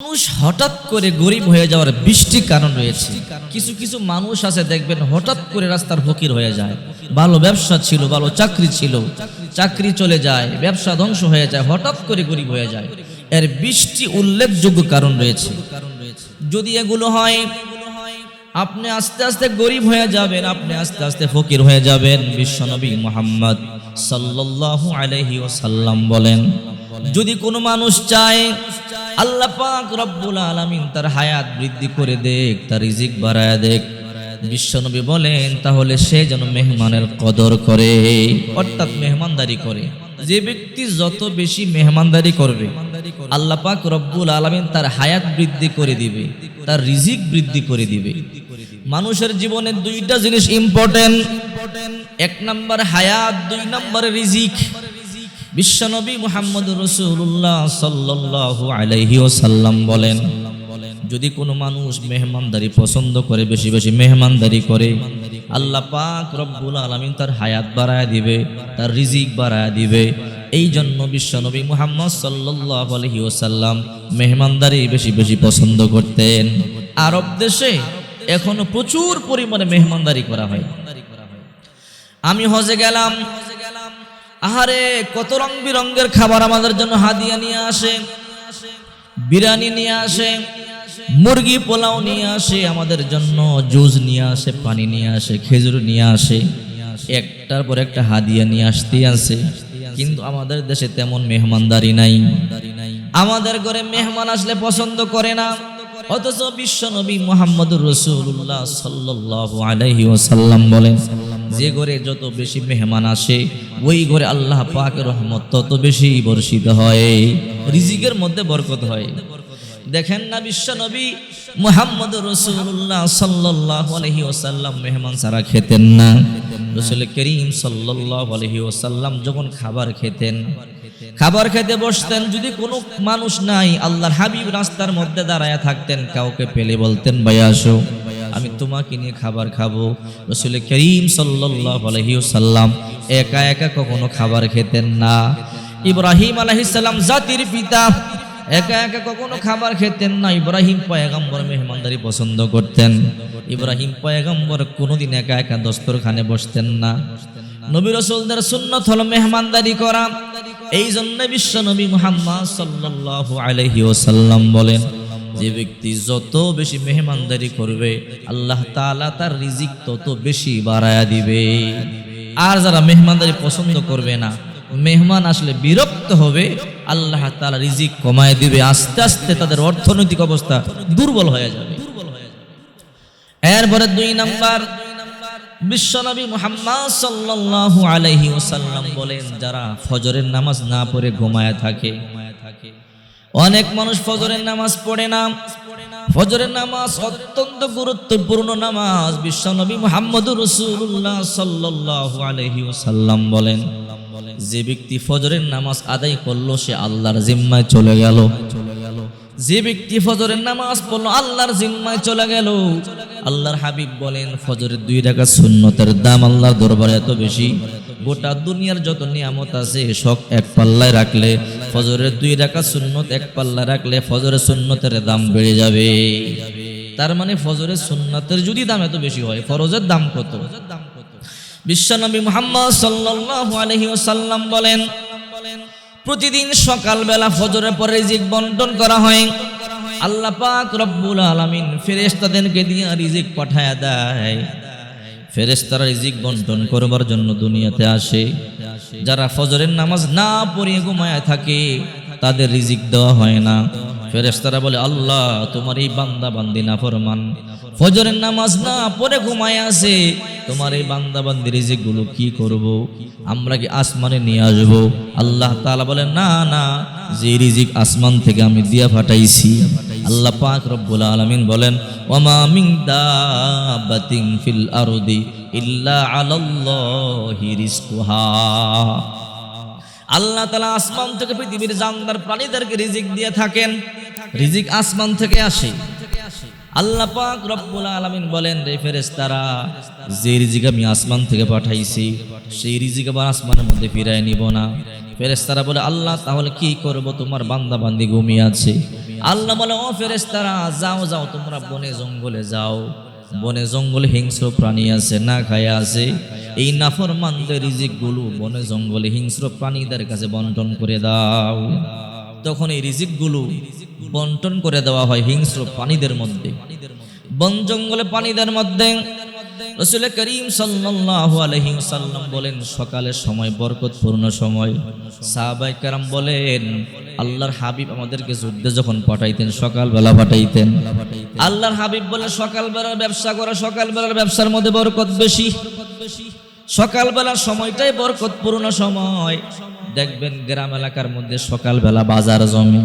মানুষ হঠাৎ করে গরিব হয়ে যাওয়ার 20টি কারণ রয়েছে। কিছু কিছু মানুষ আছে দেখবেন হঠাৎ করে রাস্তার ফকির হয়ে যায়। ভালো ব্যবসা ছিল, ভালো চাকরি ছিল, চাকরি চলে যায়, ব্যবসা ধ্বংস হয়ে যায়, হঠাৎ করে গরিব হয়ে যায়। এর 20টি উল্লেখযোগ্য কারণ রয়েছে। যদি এগুলো হয়, আপনি আস্তে আস্তে গরিব হয়ে যাবেন, আপনি আস্তে আস্তে ফকির হয়ে যাবেন। বিশ্বনবী মুহাম্মদ সাল্লাল্লাহু আলাইহি ওয়াসাল্লাম বলেন, যদি কোনো মানুষ চায় আল্লাহ পাক রব্বুল আলামিন তার হায়াত বৃদ্ধি করে দেখ, তার রিজিক বাড়ায় দেখ, বিশ্বনবী বলেন তাহলে সে যেন মেহমানের কদর করে, অর্থাৎ মেহমানদারি করে। যে ব্যক্তি যত বেশি মেহমানদারি করবে আল্লাহ পাক রব্বুল আলামিন তার হায়াত বৃদ্ধি করে দিবে, তার রিজিক বৃদ্ধি করে দিবে। মানুষের জীবনে দুইটা জিনিস ইম্পর্টেন্ট, এক নাম্বার হায়াত, দুই নাম্বার রিজিক। বিশ্বনবী মুহাম্মদুর রাসূলুল্লাহ সাল্লাল্লাহু আলাইহি ওয়াসাল্লাম বলেন, যদি কোনো মানুষ মেহমানদারি পছন্দ করে, বেশি বেশি মেহমানদারি করে, আল্লাহ পাক রব্বুল আলামিন তার হায়াত বাড়ায় দিবে, তার রিজিক বাড়ায় দিবে। এই জন্য বিশ্বনবী মুহাম্মদ সাল্লাল্লাহু আলাইহি ওয়াসাল্লাম মেহমানদারি বেশি বেশি পছন্দ করতেন। আরব দেশে এখনো প্রচুর পরিমাণে মেহমানদারি করা হয়। আমি হজে গেলাম, আহারে কত রং বিরঙ্গের খাবার আমাদের জন্য হাদিয়া নিয়ে আসে, বিরিয়ানি নিয়ে আসে, মুরগি পোলাও নিয়ে আসে, আমাদের জন্য জুস নিয়ে আসে, পানি নিয়ে আসে, খেজুর নিয়ে আসে, একটার পর একটা হাদিয়া নিয়ে আসতেই আছে। কিন্তু আমাদের দেশে তেমন মেহমানদারি নাই। আমাদের ঘরে মেহমান আসলে পছন্দ করে না, অথচ বিশ্বনবী মুহাম্মদুর রাসূলুল্লাহ সাল্লাল্লাহু আলাইহি ওয়াসাল্লাম বলেন, যে ঘরে যত বেশি মেহমান আসে ওই ঘরে আল্লাহ পাকের রহমত তত বেশি বর্ষিত হয়, রিজিকের মধ্যে বরকত হয়। দেখেন না, বিশ্বনবী মুহাম্মদুর রাসূলুল্লাহ সাল্লাল্লাহু আলাইহি ওয়াসাল্লাম মেহমান ছাড়া খেতেন না। রাসূল করিম সাল্লাল্লাহু আলাইহি ওয়াসাল্লাম যখন খাবার খেতেন, খাবার খেতে বসতেন, যদি কোনো মানুষ নাই, আল্লাহর হাবিব রাস্তার মধ্যে দাঁড়ায় থাকতেন, কাউকে পেলে বলতেন ভাই আসো, আমি তোমাকে নিয়ে খাবার খাবো। রাসূল করিম সাল্লাল্লাহু আলাইহি ওয়াসাল্লাম একা একা কখনো খাবার খেতেন না। ইব্রাহিম আলাইহিস সালাম জাতির পিতা, একা একা কখনো খাবার খেতেন না। ইব্রাহিম পয়গম্বর মেহমানদারি পছন্দ করতেন। ইব্রাহিম পয়গম্বর কোনোদিন একা একা দস্তরখানে বসতেন না। নবী রাসূলদের সুন্নাত হলো মেহমানদারি করা। এই জন্য বিশ্বনবী মুহাম্মদ সাল্লাল্লাহু আলাইহি ওয়াসাল্লাম বলেন, যে ব্যক্তি যত বেশি মেহমানদারি করবে আল্লাহ তাআলা তার রিজিক তত বেশি বাড়ায়া দিবে। আর যারা মেহমানদারি পছন্দ করবে না, মেহমান আসলে বিরক্ত হবে, আল্লাহ তাআলা রিজিক কমায় দিবে, আস্তে আস্তে তাদের অর্থনৈতিক অবস্থা দুর্বল হয়ে যাবে। এরপরে 2 নাম্বার, বিশ্বনবী মুহাম্মদ সাল্লাল্লাহু আলাইহি ওয়াসাল্লাম বলেন, যারা ফজরের নামাজ না পড়ে ঘুমায় থাকে। অনেক মানুষ ফজরের নামাজ পড়ে না। ফজরের নামাজ অত্যন্ত গুরুত্বপূর্ণ নামাজ। বিশ্বনবী মুহাম্মদুর রাসূলুল্লাহ সাল্লাল্লাহু আলাইহি ওয়াসাল্লাম বলেন, যে ব্যক্তি ফজরের নামাজ আদায় করলো সে আল্লাহর জিম্মায় চলে গেল। যে ব্যক্তি ফজরের নামাজ পড়লো আল্লাহর জিম্মায় চলে গেল। আল্লাহর হাবিব বলেন, ফজরের 2 রাকাত সুন্নতের দাম আল্লাহর দরবারে এত বেশি, গোটা দুনিয়ার যত নিয়ামত আছে সব এক পাল্লায় রাখলে, ফজরের 2 রাকাত সুন্নত এক পাল্লায় রাখলে ফজরের সুন্নতের দাম বেড়ে যাবে। তার মানে ফজরের সুন্নতের যদি দাম এত বেশি হয়, ফরজের দাম কত? বিশ্বনবী মুহাম্মদ সাল্লাল্লাহু আলাইহি ওয়াসাল্লাম বলেন, প্রতিদিন সকালবেলা ফজরের পরে রিজিক বন্টন করা হয়। আল্লাহ পাক রব্বুল আলামিন ফেরেশতাদেরকে দিয়ে রিজিক পাঠায়া দেয়। ফেরেশতারা রিজিক বন্টন করবার জন্য দুনিয়াতে আসে। যারা ফজরের নামাজ না পড়ে ঘুমায় থাকে তাদের রিজিক দেওয়া হয় না। ফেরেশতারা বলে, আল্লাহ তোমার এই বান্দা বান্দি নাফরমান, ফজরের নামাজ না পড়ে ঘুমায় আছে, তোমার এই বান্দা বান্দি রিজিক গুলো কি করব? আমরা কি আসমানে নিয়ে আসব? আল্লাহ তাআলা বলেন, না না, যে রিজিক আসমান থেকে আমি দিয়া পাঠাইছি। আল্লাহ পাক রব্বুল আলামিন বলেন, ওয়ামা মিন দাব্বাতিন ফিল আরদি ইল্লা আলাল্লাহি রিজকুহা। আল্লাহ তাআলা আসমান থেকে পৃথিবীর জানদার প্রাণীদেরকে রিজিক দিয়ে থাকেন। রিজিক আসমান থেকে আসে। আল্লাহ পাক রব্বুল আলামিন বলেন, রে ফেরেশতারা, যে রিজিক আমি আসমান থেকে পাঠাইছি সেই রিজিক আবার আসমানের মধ্যে ফিরায় নিব না। ফেরেশতারা বলে, আল্লাহ তাহলে কি করব? তোমার বান্দা বান্দি ঘুমিয়ে আছে। আল্লাহ বলে, ও ফেরেশতারা, যাও যাও, তোমরা বনে জঙ্গলে যাও, বনে জঙ্গলে হিংস্র প্রাণী আছে, না খায়া আছে, এই নাফরমানদের রিজিকগুলো বনে জঙ্গলে হিংস্র প্রাণীদের কাছে বন্টন করে দাও। তখন এই রিজিকগুলো বন্টন করে দেওয়া হয় হিংস্র প্রাণীদের মধ্যে, বন জঙ্গলে প্রাণীদের মধ্যে। রাসূল করিম সাল্লাল্লাহু আলাইহি ওয়াসাল্লাম বলেন, সকালের সময় বরকতপূর্ণ সময়। সাহাবায়ে কেরাম বলেন, আল্লাহর হাবিব আমাদেরকে যুদ্ধে যখন পাঠাইতেন সকালবেলা পাঠাইতেন। আল্লাহর হাবিব বলে, সকালবেলার ব্যবসা করে, সকালবেলার ব্যবসার মধ্যে বরকত বেশি, সকালবেলার সময়টাই বরকতপূর্ণ সময়। দেখবেন গ্রাম এলাকার মধ্যে সকালবেলা বাজার জমে,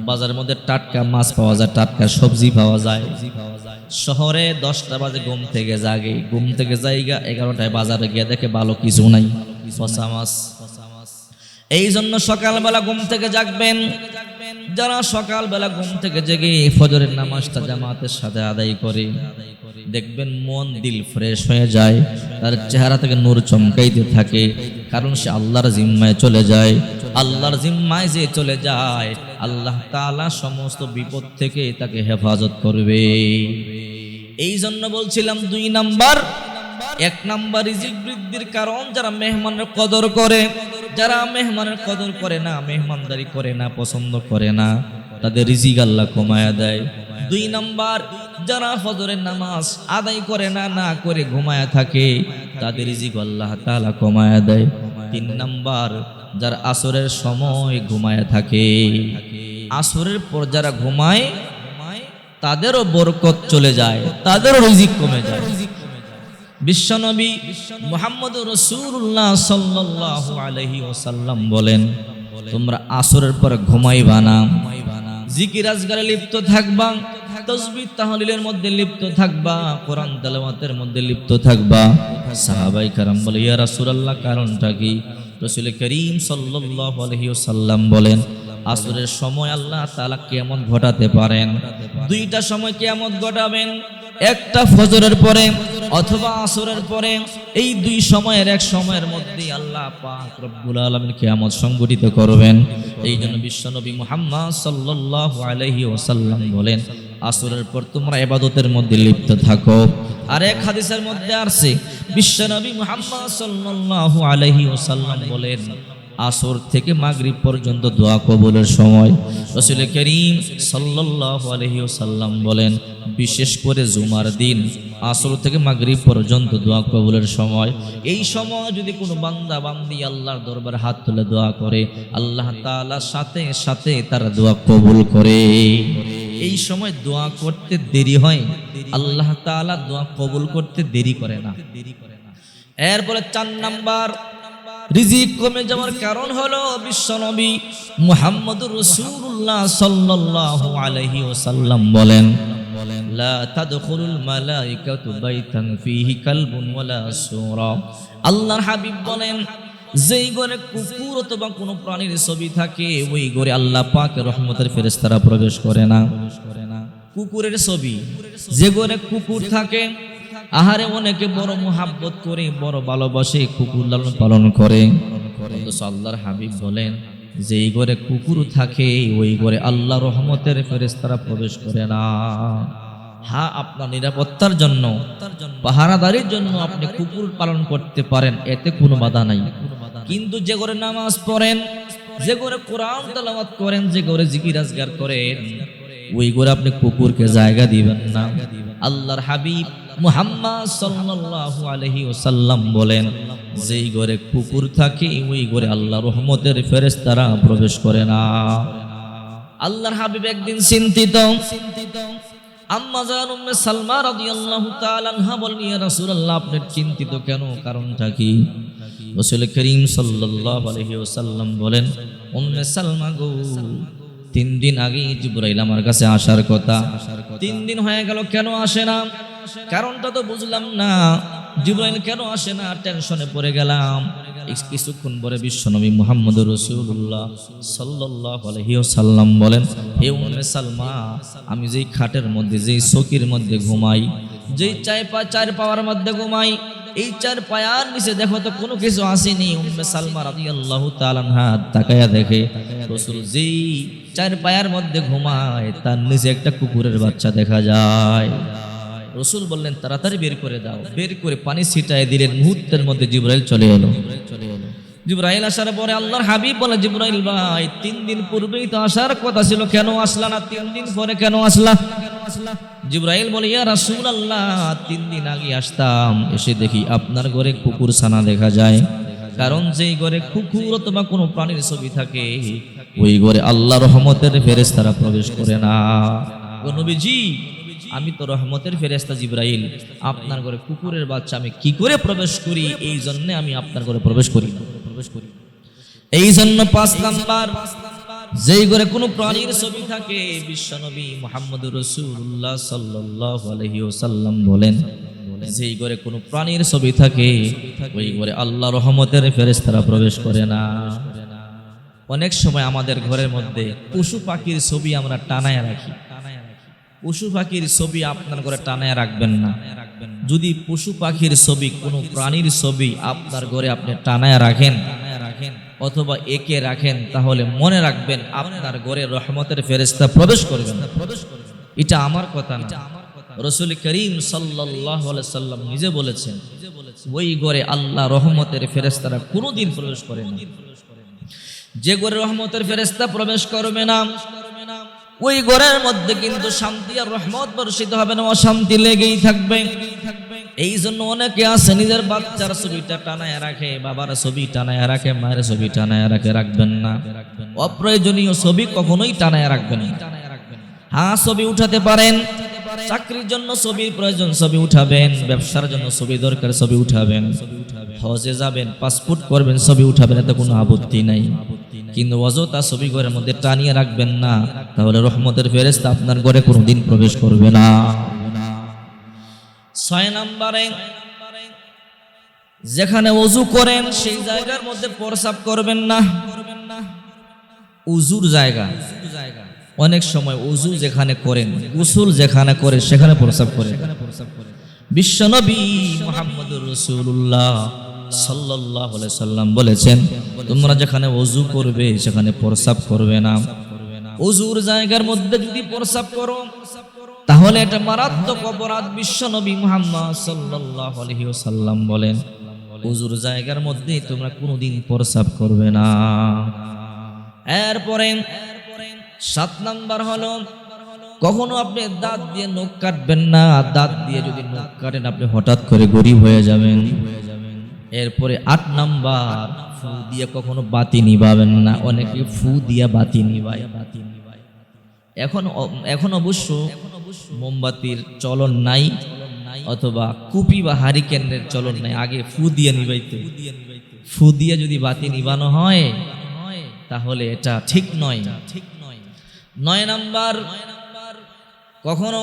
বাজারের মধ্যে টাটকা মাছ পাওয়া যায়, টাটকা সবজি পাওয়া যায়। শহরে 10টা বাজে ঘুম থেকে জাগে, ঘুম থেকে জায়গা 11টায় বাজারে গিয়ে দেখে ভালো কিছু নাই, পচা মাছ। এই জন্য সকালবেলা ঘুম থেকে জাগবেন। যারা সকালবেলা ঘুম থেকে জেগে ফজরের নামাজটা জামাতের সাথে আদায় করে, দেখবেন মন দিল ফ্রেশ হয়ে যায়, তার চেহারা থেকে নূর চমকাইতে থাকে, কারণ সে আল্লাহর জিম্মায় চলে যায়। আল্লাহর জিম্মায় যে চলে যায়, আল্লাহ তাআলা সমস্ত বিপদ থেকে তাকে হেফাজত করবে। এই জন্য বলছিলাম 2 নাম্বার, 1 নাম্বার রিজিক বৃদ্ধির কারণ যারা মেহমানের কদর করে, যারা মেহমানের কদর করে না, মেহমানদারি করে না, পছন্দ করে না, তাদের রিজিক আল্লাহ কমায়া দেয়। 2 নাম্বার, যারা ফজরের নামাজ আদায় করে না, না করে ঘুমায়া থাকে, তাদের রিজিক আল্লাহ তাআলা কমায়া দেয়। 3 নাম্বার, যারা আসরের সময় ঘুমায়া থাকে, আসরের পর যারা ঘুমায় তাদেরও বরকত চলে যায়, তাদেরও রিজিক কমে যায়। বিশ্বনবী মুহাম্মদুর রাসূলুল্লাহ সাল্লাল্লাহু আলাইহি ওয়াসাল্লাম বলেন, তোমরা আসরের পর ঘুমাইবা না, জিকির আজকারে লিপ্ত থাকবা, তাসবিহ তাহলিলের মধ্যে লিপ্ত থাকবা, কোরআন তেলাওয়াতের মধ্যে লিপ্ত থাকবা। সাহাবায়ে কেরাম বলে, ইয়া রাসূলুল্লাহ, কারণটা কি? রাসূল করিম সাল্লাল্লাহু আলাইহি ওয়াসাল্লাম বলেন, আসরের সময় আল্লাহ তাআলা কিয়ামত ঘটাতে পারেন। 2টা সময় কিয়ামত ঘটাবেন, একটা ফজরের পরে অথবা আসরের পরে। এই 2 সময়ের এক সময়ের মধ্যে আল্লাহ পাক রব্বুল আলামিন কিয়ামত সংগঠিত করবেন। এই জন্য বিশ্বনবী মুহাম্মদ সাল্লাল্লাহু আলাইহি ওয়াসাল্লাম বলেন, আসরের পর তোমরা ইবাদতের মধ্যে লিপ্ত থাকো। আর এক হাদিসের মধ্যে আছে, বিশ্বনবী মুহাম্মদ সাল্লাল্লাহু আলাইহি ওয়াসাল্লাম বলেন, আসর থেকে মাগরিব পর্যন্ত দোয়া কবুলের সময়। রাসূল করিম সাল্লাল্লাহু আলাইহি ওয়াসাল্লাম বলেন, বিশেষ করে জুমার দিন আসর থেকে মাগরিব পর্যন্ত দোয়া কবুলের সময়। এই সময় যদি কোনো বান্দা বান্দি আল্লাহর দরবারে হাত তুলে দোয়া করে, আল্লাহ তাআলা সাথে সাথে তার দোয়া কবুল করে। এই সময় দোয়া করতে দেরি হয়, আল্লাহ তাআলা দোয়া কবুল করতে দেরি করে না। এরপরে 4 নাম্বার রিজিক কমে যাওয়ার কারণ হলো, বিশ্বনবী মুহাম্মদুর রাসূলুল্লাহ সাল্লাল্লাহু আলাইহি ওয়াসাল্লাম বলেন, লা তাদখুলুল মালাইকাতু বাইতান ফীহি কালবুন ওয়ালা সূরা। আল্লাহর হাবিব বলেন, যেই ঘরে কুকুর অথবা কোনো প্রাণীর ছবি থাকে, ওই ঘরে আল্লাহ পাকের রহমতের ফেরেশতারা প্রবেশ করে না। কুকুরের ছবি, যে ঘরে কুকুর থাকে, আহারে অনেকে বড় মুহাব্বত করে, বড় ভালোবাসে, কুকুর লালন পালন করে। আল্লাহর হাবিব বলেন, যেই ঘরে কুকুর থাকে, ওই ঘরে আল্লাহ রহমতের ফেরেশতারা প্রবেশ করে না। হ্যাঁ, আপনার নিরাপত্তার জন্য, পাহারাদারির জন্য আপনি কুকুর পালন করতে পারেন, এতে কোনো বাধা নাই। কিন্তু যে ঘরে নামাজ পড়েন, যে ঘরে কোরআন তেলাওয়াত করেন, যে ঘরে জিকির আজকার করেন, ওই ঘরে আপনি কুকুরকে জায়গা দিবেন না। আল্লাহর হাবিব মুহাম্মদ সাল্লাল্লাহু আলাইহি ওয়াসাল্লাম বলেন, যেই ঘরে কুকুর থাকে, ওই ঘরে আল্লাহর রহমতের ফেরেশতারা প্রবেশ করে না। আল্লাহর হাবিব একদিন চিন্তিত। আম্মা জান উম্মে সালমা রাদিয়াল্লাহু তাআলা আনহা বলেন, ইয়া রাসূলুল্লাহ, আপনি চিন্তিত কেন? কারণটা কি? রাসূল করিম সাল্লাল্লাহু আলাইহি ওয়াসাল্লাম বলেন, উম্মে সালমা গো, 3 দিন আগে জিবরাইল আমার কাছে আসার কথা, 3 দিন হয়ে গেল, কেন আসে না? কারণটা তো বুঝলাম না, জিবরাইল কেন আসে না? টেনশনে পড়ে গেলাম। কিছুক্ষণ পরে বিশ্বনবী মুহাম্মদুর রাসূলুল্লাহ সাল্লাল্লাহু আলাইহি ওয়াসাল্লাম বলেন, হে উম্মে সালমা, আমি যেই খাটের মধ্যে, যেই চৌকির মধ্যে ঘুমাই, যেই চার পাওয়ার মধ্যে ঘুমাই, এই চার পায়ার নিচে দেখো তো কোনো কিছু আসেনি। উম্মে সালমা রাদিয়াল্লাহু তাআলা আনহা তাকায়া দেখে রাসূল যেই চার পায়ার মধ্যে ঘুমায় তার নিচে একটা কুকুরের বাচ্চা দেখা যায়। রাসূল বললেন তাড়াতাড়ি বের করে দাও। বের করে পানি ছিটায় দিলেন, মুহূর্তের মধ্যে জিবরাইল চলে এলো। জিবরাইল আসার পরে আল্লাহর হাবিব বলে, জিবরাইল ভাই 3 দিন পূর্বেই তো আসার কথা ছিল, কেন আসলা না? 3 দিন পরে কেন আসলা? জিবরাইল বলে, ইয়া রাসূলুল্লাহ 3 দিন আগে আসতাম, এসে দেখি আপনার ঘরে কুকুর ছানা দেখা যায়। কারণ যেই ঘরে কুকুর অথবা কোনো প্রাণীর ছবি থাকে ওই ঘরে আল্লাহর রহমতের ফেরেশতারা প্রবেশ করে না। ও নবীজি, আমি তো রহমতের ফেরেশতা জিবরাইল, আপনার ঘরে কুকুরের বাচ্চা আমি কি করে প্রবেশ করি? এই জন্য আমি আপনার ঘরে প্রবেশ করি। এই জন্য 5 নাম্বার, যেই ঘরে কোনো প্রাণীর ছবি থাকে, বিশ্বনবী মুহাম্মদুর রাসূলুল্লাহ সাল্লাল্লাহু আলাইহি ওয়াসাল্লাম বলেন, যেই ঘরে কোনো প্রাণীর ছবি থাকে ওই ঘরে আল্লাহ রহমতের ফেরেশতারা প্রবেশ করে না। অনেক সময় আমাদের ঘরের মধ্যে পশু পাখির ছবি আমরা টানায় রাখি। পশু পাখির ছবি আপনার ঘরে টানায় রাখবেন না। যদি পশু পাখির ছবি, কোনো প্রাণীর ছবি আপনার ঘরে আপনি টানায় রাখেন অথবা একে রাখেন, তাহলে মনে রাখবেন আপনার ঘরে রহমতের ফেরেশতা প্রবেশ করবেন। এটা আমার কথা না, রাসূল করিম সাল্লাল্লাহু আলাইহি সাল্লাম নিজে বলেছেন, ওই ঘরে আল্লাহ রহমতের ফেরেশতারা কোনোদিন প্রবেশ করে না। যে ঘরে রহমতের ফেরেশতা প্রবেশ করবে না ওই ঘরের মধ্যে কিন্তু শান্তি আর রহমত বর্ষিত হবে না, অশান্তি লেগেই থাকবে। এই জন্য অনেকে আছে নিজের বাচ্চার ছবিটা টানায় রাখে, বাবার ছবি টানায় রাখে, মায়ের ছবি টানায় রাখে। রাখবেন না, অপ্রয়োজনীয় ছবি কখনোই টানায় রাখবেন না। হ্যাঁ, ছবি উঠাতে পারেন, চাকরির জন্য ছবির প্রয়োজন, ছবি উঠাবেন। ব্যবসার জন্য ছবি দরকার, ছবি উঠাবেন। হজে যাবেন, পাসপোর্ট করবেন, ছবি উঠাবেন, এতে কোনো আপত্তি নাই। কিন্তু অযথা ছবি ঘরের মধ্যে টানিয়ে রাখবেন না, তাহলে রহমতের ফেরেশতা আপনার ঘরে কোনোদিন প্রবেশ করবে না। 6 নম্বরে, যেখানে ওযু করেন সেই জায়গার মধ্যে প্রস্রাব করবেন না। ওযুর জায়গা, অনেক সময় ওযু যেখানে করেন, গোসল যেখানে করে সেখানে প্রস্রাব করে। বিশ্বনবী মুহাম্মদুর রাসূলুল্লাহ সাল্লাল্লাহু আলাইহি সাল্লাম বলেছেন, তোমরা যেখানে ওযু করবে সেখানে প্রস্রাব করবে না। ওযুর জায়গার মধ্যে যদি প্রস্রাব করো তাহলে এটা মারাত্মক অপরাধ। বিশ্বনবী মুহাম্মদ সাল্লাল্লাহু আলাইহি ওয়াসাল্লাম বলেন, ওযুর জায়গার মধ্যে তোমরা কোনোদিন প্রস্রাব করবে না। এরপরে 7 নাম্বার হলো, কখনো আপনি দাঁত দিয়ে নখ কাটবেন না। দাঁত দিয়ে যদি নখ কাটেন আপনি হঠাৎ করে গরিব হয়ে যাবেন। এরপরে 8 নাম্বার, ফু দিয়ে কখনো বাতি নিভাবেন না। অনেকে ফু দিয়ে বাতি নিভায়। এখন অবশ্য মোমবাতির চলন নাই, অথবা কুপি বা হারিকেনের চলন নাই। আগে ফু দিয়ে নিভাইতে। ফু দিয়ে যদি বাতি নিভানো হয় তাহলে এটা ঠিক নয়। 9 নাম্বার, কখনো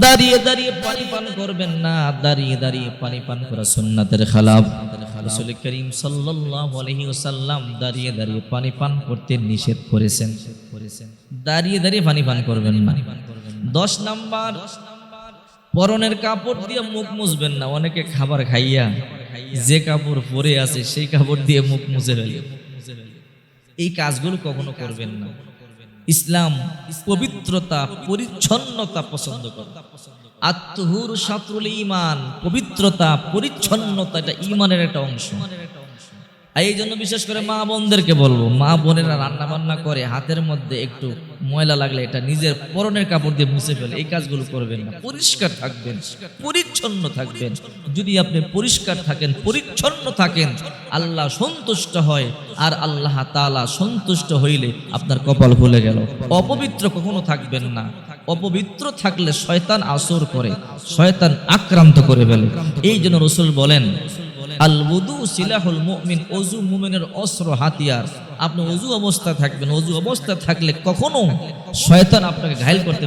দাঁড়িয়ে দাঁড়িয়ে পানি পান করবেন না। দাঁড়িয়ে দাঁড়িয়ে পানি পান করা সুন্নাতের খেলাফ। রাসূল করিম সাল্লাল্লাহু আলাইহি ওয়াসাল্লাম দাঁড়িয়ে দাঁড়িয়ে পানি পান করতে নিষেধ করেছেন। দাঁড়িয়ে দাঁড়িয়ে পানি পান করবেন না। 10 নাম্বার, পরনের কাপড় দিয়ে মুখ মুছবেন না। অনেকে খাবার খাইয়া যে কাপড় পরে আছে সেই কাপড় দিয়ে মুখ মুছে ফেলে। এই কাজগুলো কখনো করবেন না। ইসলাম পবিত্রতা, পরিচ্ছন্নতা পছন্দ করে। আত-তুহুর শাতরুল ঈমান, পবিত্রতা, পরিচ্ছন্নতা এটা ঈমানের একটা অংশ। এই জন্য বিশেষ করে মা বোনদেরকে বলবো, মা বোনেরা রান্না বান্না করে হাতের মধ্যে একটু ময়লা লাগলে এটা নিজের পরনের কাপড় দিয়ে মুছে ফেলে। এই কাজগুলো করবেন না। পরিষ্কার থাকবেন, পরিচ্ছন্ন থাকবেন। যদি আপনি পরিষ্কার থাকেন, পরিচ্ছন্ন থাকেন, আল্লাহ সন্তুষ্ট হয়। আর আল্লাহ তাআলা সন্তুষ্ট হইলে আপনার কপাল খুলে গেল। অপবিত্র কখনো থাকবেন না। অপবিত্র থাকলে শয়তান আসর করে, শয়তান আক্রান্ত করে ফেলে। এই জন্য রাসূল বলেন, আল wudu সিলাহুল মুমিন, ওযু মুমিনের অস্ত্র, হাতিয়ার। আপনি ওযু অবস্থা থাকবেন। ওযু অবস্থা থাকলে কখনো শয়তান আপনাকে ঘায়েল করতে পারবে না।